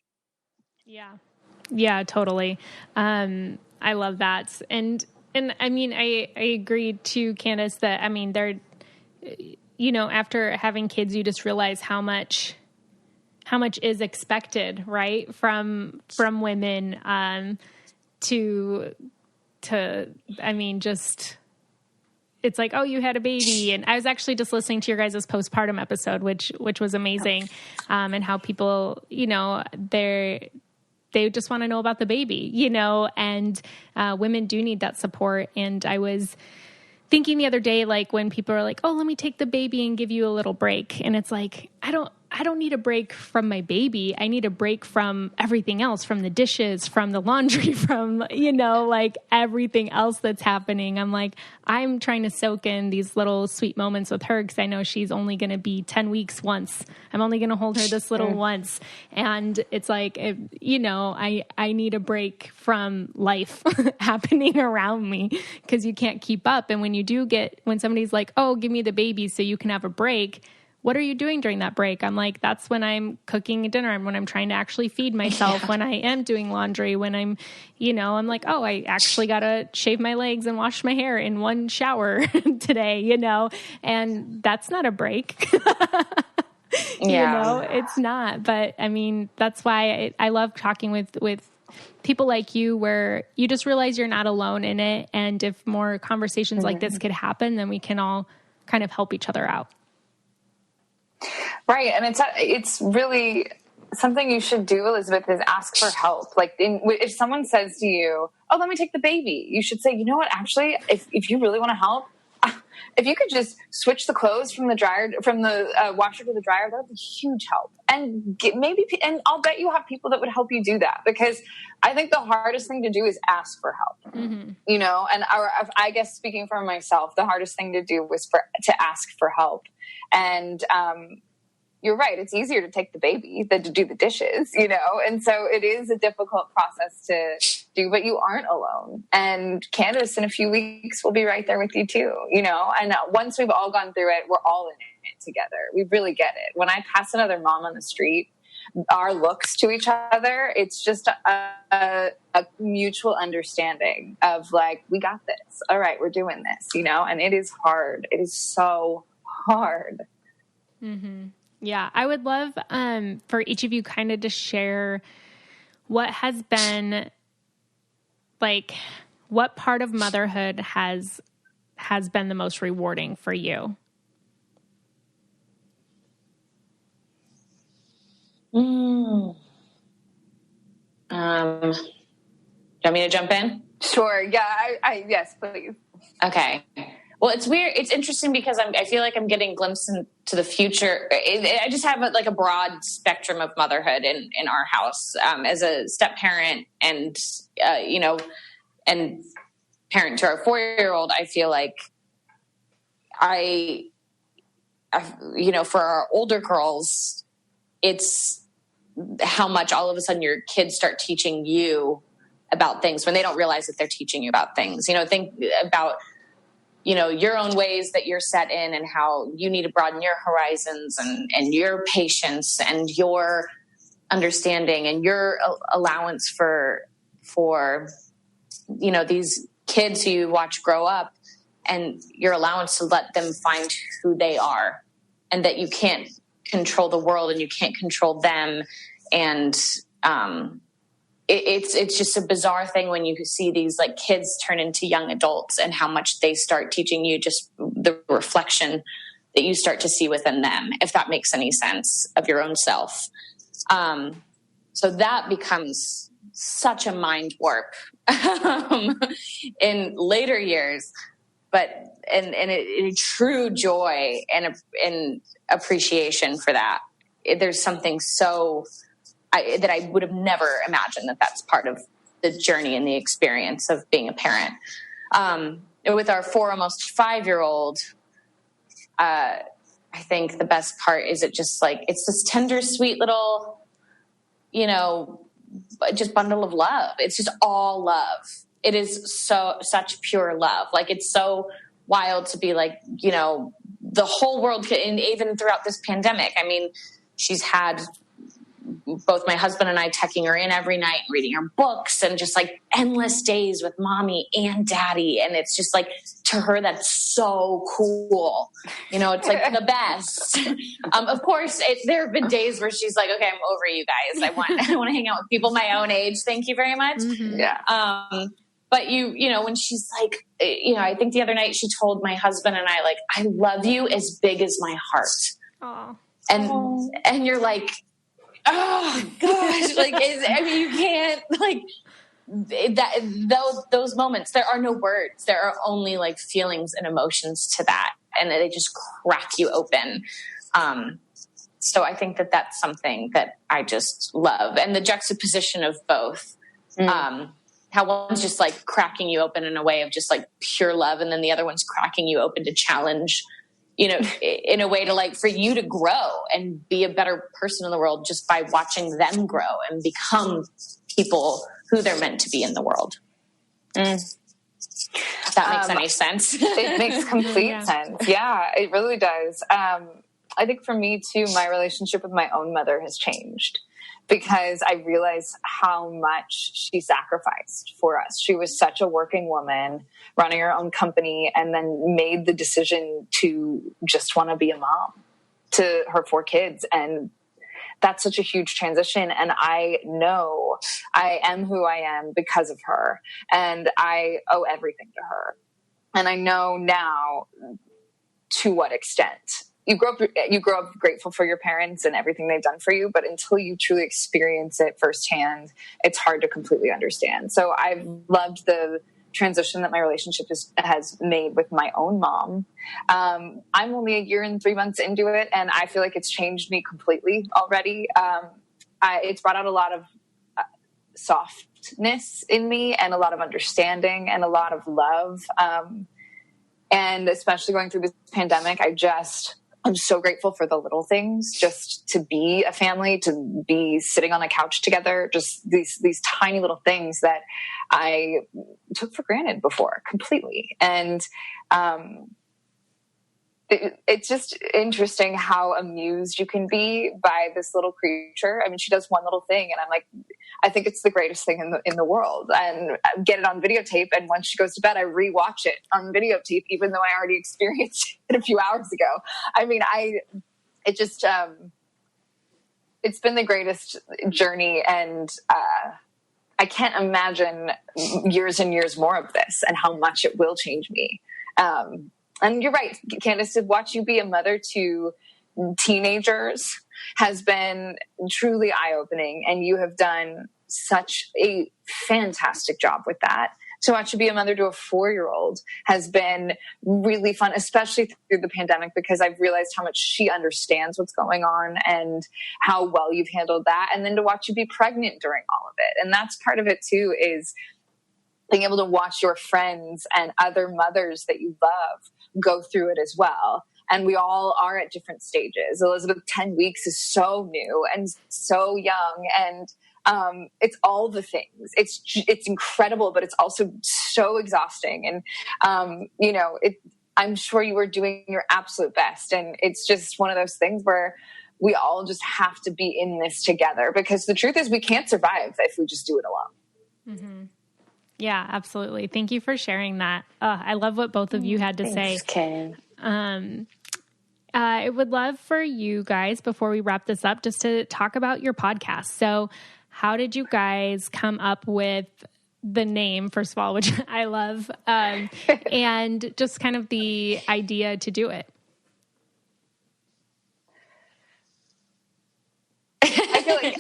Yeah, totally. I love that. And I mean, I agree too, Candice, that, I mean, they're, you know, after having kids, you just realize how much is expected, right? From women, to, I mean, just, it's like, oh, you had a baby. And I was actually just listening to your guys' postpartum episode, which was amazing. And how people, you know, they just want to know about the baby, you know, and, women do need that support. And I was thinking the other day, like, when people are like, oh, let me take the baby and give you a little break. And it's like, I I don't need a break from my baby. I need a break from everything else, from the dishes, from the laundry, from, like everything else that's happening. I'm like, I'm trying to soak in these little sweet moments with her because I know she's only going to be 10 weeks once. I'm only going to hold her this little once. And it's like, I need a break from life happening around me because you can't keep up. And when somebody's like, oh, give me the baby so you can have a break, what are you doing during that break? I'm like, that's when I'm cooking dinner and when I'm trying to actually feed myself, when I am doing laundry, when I'm like, oh, I actually got to shave my legs and wash my hair in one shower today, and that's not a break. It's not. But I mean, that's why I love talking with people like you, where you just realize you're not alone in it. And if more conversations like this could happen, then we can all kind of help each other out. Right. And it's really something you should do, Elizabeth, is ask for help. Like if someone says to you, oh, let me take the baby, you should say, you know what, actually, if you really want to help, if you could just switch the clothes from the washer to the dryer, that would be huge help. And and I'll bet you have people that would help you do that, because I think the hardest thing to do is ask for help, and I guess speaking for myself, the hardest thing to do was to ask for help. And, you're right. It's easier to take the baby than to do the dishes, and so it is a difficult process to do, but you aren't alone. And Candice, in a few weeks, will be right there with you too, and once we've all gone through it, we're all in it together. We really get it. When I pass another mom on the street, our looks to each other, it's just a mutual understanding of like, we got this. All right, we're doing this, and it is hard. It is so hard. Mm-hmm. Yeah, I would love for each of you kind of to share what has been like, what part of motherhood has been the most rewarding for you. Do you want me to jump in? Sure. Yeah. Yes, please. Okay. Well, it's weird. It's interesting because I feel like I'm getting glimpses into the future. I just have a broad spectrum of motherhood in our house as a step parent and and parent to our 4-year-old. I feel like for our older girls, it's how much all of a sudden your kids start teaching you about things when they don't realize that they're teaching you about things. Think about your own ways that you're set in and how you need to broaden your horizons and your patience and your understanding and your allowance for these kids who you watch grow up, and your allowance to let them find who they are, and that you can't control the world and you can't control them. And it's just a bizarre thing when you see these like kids turn into young adults and how much they start teaching you, just the reflection that you start to see within them, if that makes any sense, of your own self. So that becomes such a mind warp in later years, but and a true joy and appreciation for that. There's something so that I would have never imagined that that's part of the journey and the experience of being a parent. With our 4, almost 5-year-old, I think the best part is it's this tender, sweet little, just bundle of love. It's just all love. It is such pure love. Like, it's so wild to be like, the whole world, and even throughout this pandemic, I mean, she's had both my husband and I tucking her in every night and reading her books, and just like endless days with mommy and daddy. And it's just like, to her, that's so cool. It's like the best. Of course, there have been days where she's like, okay, I'm over you guys. I want to hang out with people my own age. Thank you very much. Mm-hmm. Yeah. But when she's like, I think the other night she told my husband and I, like, I love you as big as my heart. Aww. And you're like, oh gosh, like, you can't, like, those moments, there are no words. There are only like feelings and emotions to that. And they just crack you open. So I think that that's something that I just love. And the juxtaposition of both, how one's just like cracking you open in a way of just like pure love. And then the other one's cracking you open to challenge, you know, in a way to like, for you to grow and be a better person in the world just by watching them grow and become people who they're meant to be in the world. If that makes any sense. It makes complete sense. Yeah, it really does. I think for me too, my relationship with my own mother has changed because I realized how much she sacrificed for us. She was such a working woman running her own company and then made the decision to just want to be a mom to her 4 kids. And that's such a huge transition. And I know I am who I am because of her. And I owe everything to her. And I know now to what extent. You grow up grateful for your parents and everything they've done for you, but until you truly experience it firsthand, it's hard to completely understand. So I've loved the transition that my relationship has made with my own mom. I'm only a year and 3 months into it, and I feel like it's changed me completely already. It's brought out a lot of softness in me and a lot of understanding and a lot of love. And especially going through this pandemic, I'm so grateful for the little things, just to be a family, to be sitting on a couch together, just these tiny little things that I took for granted before completely. And it's just interesting how amused you can be by this little creature. I mean, she does one little thing and I'm like, I think it's the greatest thing in the world, and I get it on videotape. And once she goes to bed, I rewatch it on videotape, even though I already experienced it a few hours ago. I mean, it's been the greatest journey, and I can't imagine years and years more of this and how much it will change me. And you're right, Candice, to watch you be a mother to teenagers has been truly eye-opening, and you have done such a fantastic job with that. To watch you be a mother to a 4-year-old has been really fun, especially through the pandemic, because I've realized how much she understands what's going on and how well you've handled that. And then to watch you be pregnant during all of it. And that's part of it too, is being able to watch your friends and other mothers that you love go through it as well. And we all are at different stages. Elizabeth, 10 weeks is so new and so young, and it's all the things. It's incredible, but it's also so exhausting. And I'm sure you were doing your absolute best. And it's just one of those things where we all just have to be in this together, because the truth is we can't survive if we just do it alone. Mm-hmm. Yeah, absolutely. Thank you for sharing that. I love what both of you had to say. Kay. I would love for you guys, before we wrap this up, just to talk about your podcast. So how did you guys come up with the name, first of all, which I love, and just kind of the idea to do it? I feel like,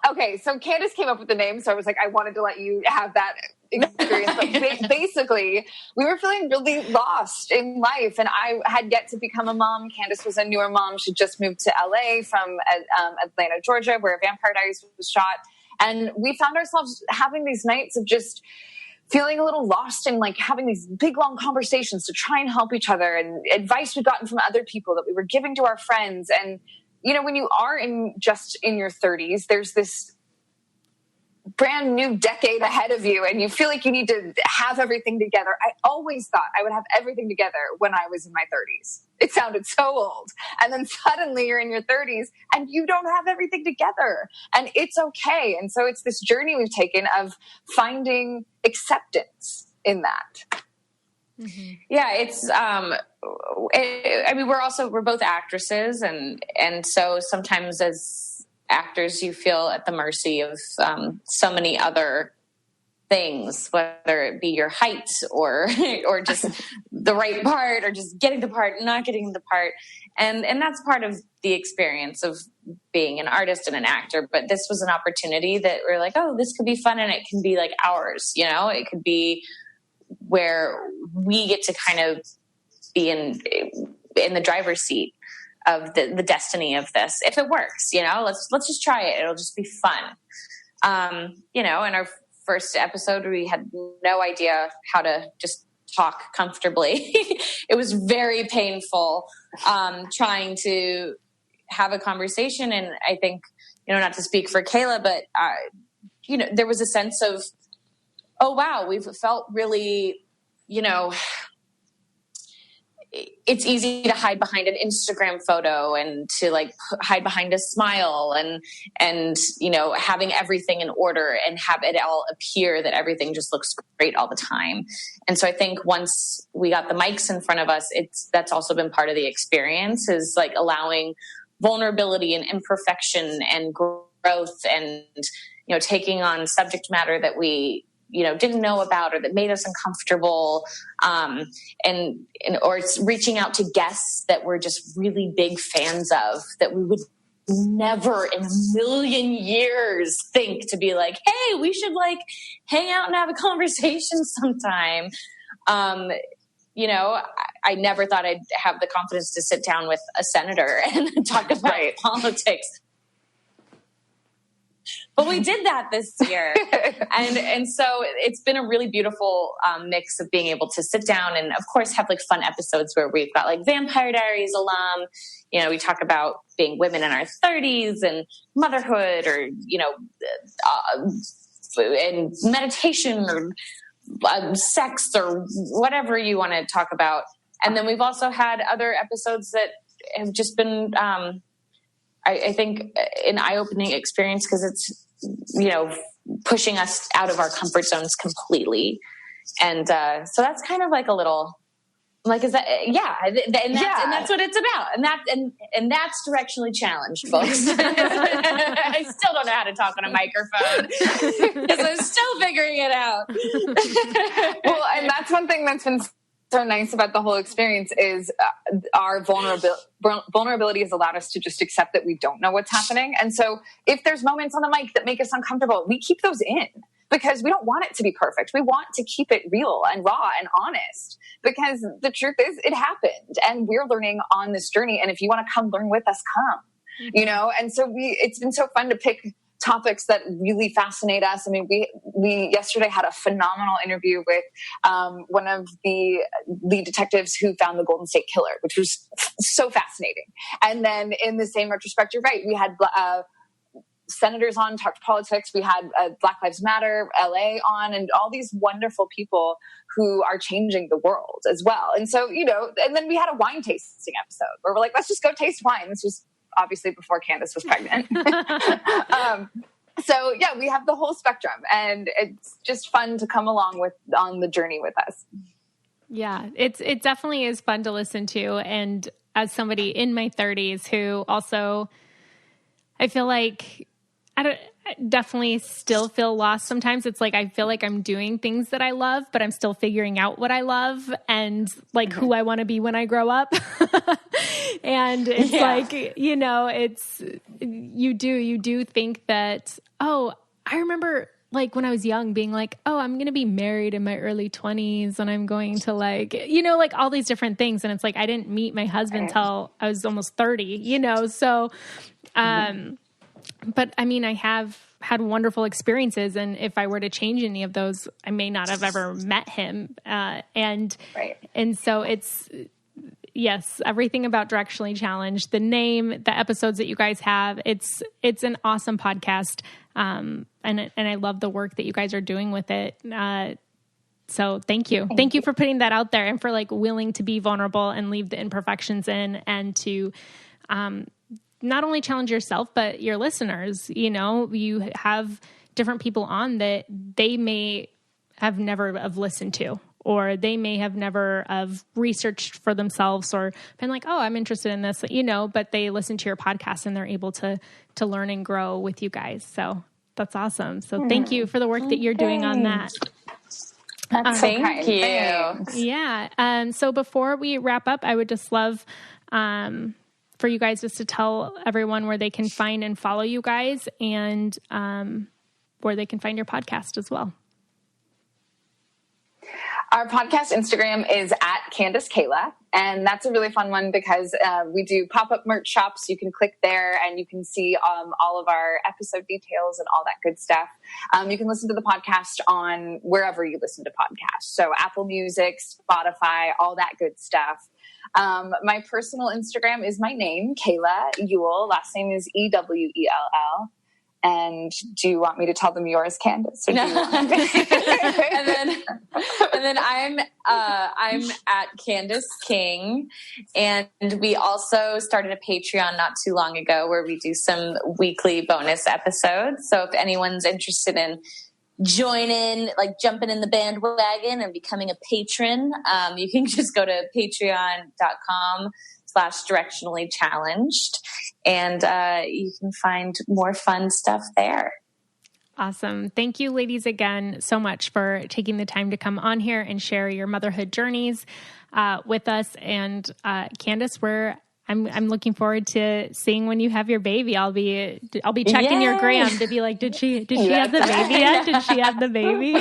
okay, so Candice came up with the name, so I was like, I wanted to let you have that experience. But basically, we were feeling really lost in life, and I had yet to become a mom. Candice was a newer mom. She just moved to LA from Atlanta, Georgia, where Vampire Diaries was shot. And we found ourselves having these nights of just feeling a little lost and like having these big, long conversations to try and help each other, and advice we'd gotten from other people that we were giving to our friends. And you know, when you are in your 30s, there's this brand new decade ahead of you, and you feel like you need to have everything together. I always thought I would have everything together when I was in my 30s. It sounded so old. And then suddenly you're in your 30s and you don't have everything together, and it's okay. And so it's this journey we've taken of finding acceptance in that. Mm-hmm. Yeah, it's, we're both actresses, and so sometimes as actors, you feel at the mercy of so many other things, whether it be your height or just the right part, or just getting the part, not getting the part. And that's part of the experience of being an artist and an actor. But this was an opportunity that we're like, oh, this could be fun, and it can be like ours, you know, it could be where we get to kind of be in the driver's seat the destiny of this. If it works, let's just try it. It'll just be fun. In our first episode, we had no idea how to just talk comfortably. It was very painful trying to have a conversation. And I think, not to speak for Kayla, but, there was a sense of, oh, wow, we've felt really, it's easy to hide behind an Instagram photo and to hide behind a smile and having everything in order and have it all appear that everything just looks great all the time. And so I think once we got the mics in front of us, that's also been part of the experience, is allowing vulnerability and imperfection and growth and, taking on subject matter that we, didn't know about or that made us uncomfortable. Or it's reaching out to guests that we're just really big fans of, that we would never in a million years think to be like, hey, we should hang out and have a conversation sometime. I never thought I'd have the confidence to sit down with a senator and talk about politics. But we did that this year. and so it's been a really beautiful mix of being able to sit down and, of course, have fun episodes where we've got Vampire Diaries alum. We talk about being women in our 30s and motherhood or, and meditation or sex or whatever you want to talk about. And then we've also had other episodes that have just been, I think, an eye-opening experience because it's, pushing us out of our comfort zones completely. And so that's kind of a little, is that, yeah. And that's what it's about. And that's directionally challenged, folks. I still don't know how to talk on a microphone because I'm still figuring it out. Well, and that's one thing that's been so nice about the whole experience is our vulnerability has allowed us to just accept that we don't know what's happening. And so if there's moments on the mic that make us uncomfortable, we keep those in because we don't want it to be perfect. We want to keep it real and raw and honest because the truth is it happened and we're learning on this journey. And if you want to come learn with us, come, and so it's been so fun to pick topics that really fascinate us. I mean, we yesterday had a phenomenal interview with one of the lead detectives who found the Golden State Killer, which was so fascinating. And then in the same retrospect, you're right, we had senators on, talked politics. We had Black Lives Matter, LA on, and all these wonderful people who are changing the world as well. And so, and then we had a wine tasting episode where we're like, let's just go taste wine. This was obviously before Candice was pregnant. So yeah, we have the whole spectrum and it's just fun to come along on the journey with us. Yeah, it definitely is fun to listen to. And as somebody in my 30s who also, I feel like I definitely still feel lost sometimes. It's I feel like I'm doing things that I love, but I'm still figuring out what I love and who I want to be when I grow up. And it's it's, you do think that, oh, I remember when I was young being oh, I'm going to be married in my early 20s and I'm going to all these different things. And it's I didn't meet my husband till I was almost 30, so, but I mean, I have had wonderful experiences. And if I were to change any of those, I may not have ever met him. And so it's, yes, everything about Directionally Challenged, the name, the episodes that you guys have, it's an awesome podcast. And I love the work that you guys are doing with it. So thank you. Thank you for putting that out there and for willing to be vulnerable and leave the imperfections in and to, not only challenge yourself, but your listeners. You have different people on that they may have never have listened to, or they may have never have researched for themselves or been oh, I'm interested in this, but they listen to your podcast and they're able to learn and grow with you guys. So that's awesome. So thank you for the work that you're doing on that. Thank you. Yeah. So before we wrap up, I would just love, for you guys just to tell everyone where they can find and follow you guys and where they can find your podcast as well. Our podcast Instagram is at Candice Kayla. And that's a really fun one because we do pop-up merch shops. You can click there and you can see all of our episode details and all that good stuff. You can listen to the podcast on wherever you listen to podcasts. So Apple Music, Spotify, all that good stuff. My personal Instagram is my name, Kayla Ewell. Last name is Ewell. And do you want me to tell them yours, Candice? Or do you want me to? and then I'm at Candice King, and we also started a Patreon not too long ago where we do some weekly bonus episodes. So if anyone's interested in joining, like jumping in the bandwagon and becoming a patron, you can just go to patreon.com/directionally challenged, and you can find more fun stuff there. Awesome. Thank you, ladies, again so much for taking the time to come on here and share your motherhood journeys with us. And Candice, I'm looking forward to seeing when you have your baby. I'll be checking your gram to be like, did she have the baby yet? Did she have the baby?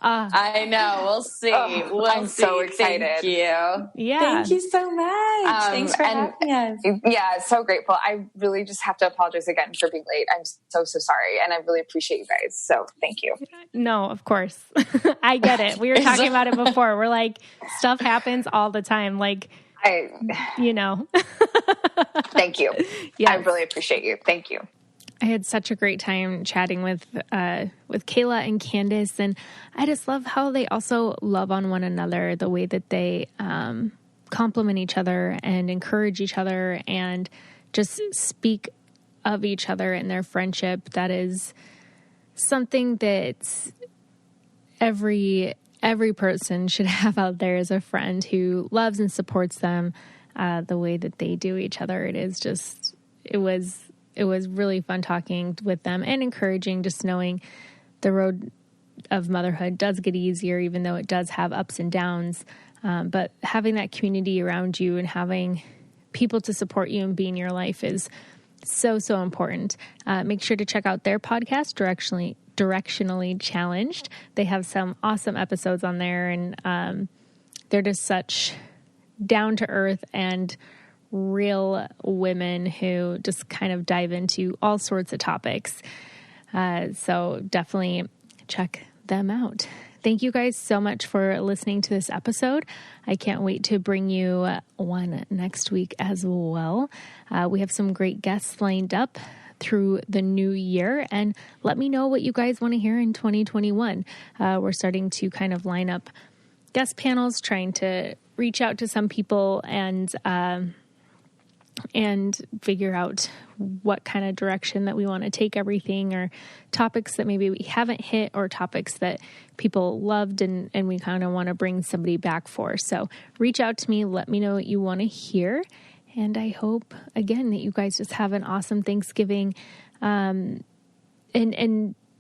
I know. We'll see. I'm so excited. Thank you. Yeah. Thank you so much. Thanks for having us. Yeah, so grateful. I really just have to apologize again for being late. I'm so sorry. And I really appreciate you guys. So thank you. No, of course. I get it. We were talking about it before. We're like, stuff happens all the time. Like, Thank you. Yes. I really appreciate you. Thank you. I had such a great time chatting with Kayla and Candice, and I just love how they also love on one another, the way that they compliment each other and encourage each other and just speak of each other and their friendship. That is something that every person should have out there as a friend who loves and supports them the way that they do each other. It was really fun talking with them and encouraging, just knowing the road of motherhood does get easier, even though it does have ups and downs. But having that community around you and having people to support you and be in your life is so important. Make sure to check out their podcast, Directionally Challenged. They have some awesome episodes on there, and they're just such down to earth and real women who just kind of dive into all sorts of topics. So definitely check them out. Thank you guys so much for listening to this episode. I can't wait to bring you one next week as well. We have some great guests lined up through the new year, and let me know what you guys want to hear in 2021. We're starting to kind of line up guest panels, trying to reach out to some people and figure out what kind of direction that we want to take everything, or topics that maybe we haven't hit, or topics that people loved and we kind of want to bring somebody back for. So reach out to me, let me know what you want to hear. And I hope, again, that you guys just have an awesome Thanksgiving. And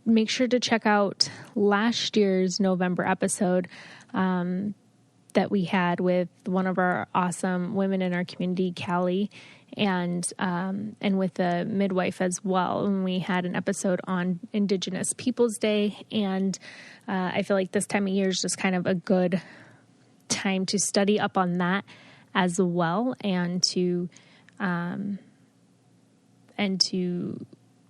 make sure to check out last year's November episode that we had with one of our awesome women in our community, Callie, and with a midwife as well. And we had an episode on Indigenous Peoples Day, and I feel like this time of year is just kind of a good time to study up on that as well, and to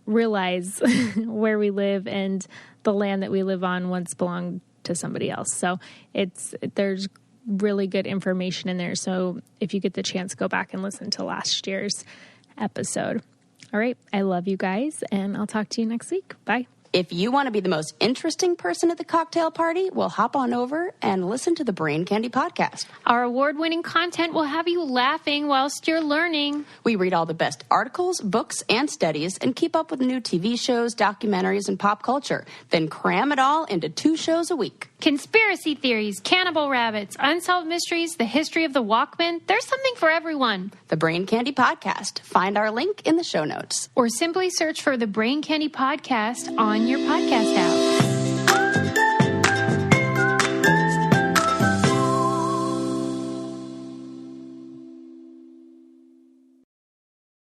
realize where we live and the land that we live on once belonged to somebody else. So there's really good information in there. So if you get the chance, go back and listen to last year's episode. All right. I love you guys, and I'll talk to you next week. Bye. If you want to be the most interesting person at the cocktail party, well, hop on over and listen to the Brain Candy podcast. Our award-winning content will have you laughing whilst you're learning. We read all the best articles, books, and studies, and keep up with new TV shows, documentaries, and pop culture. Then cram it all into 2 shows a week. Conspiracy theories, cannibal rabbits, unsolved mysteries, the history of the Walkman. There's something for everyone. The Brain Candy podcast. Find our link in the show notes. Or simply search for the Brain Candy podcast on your podcast app.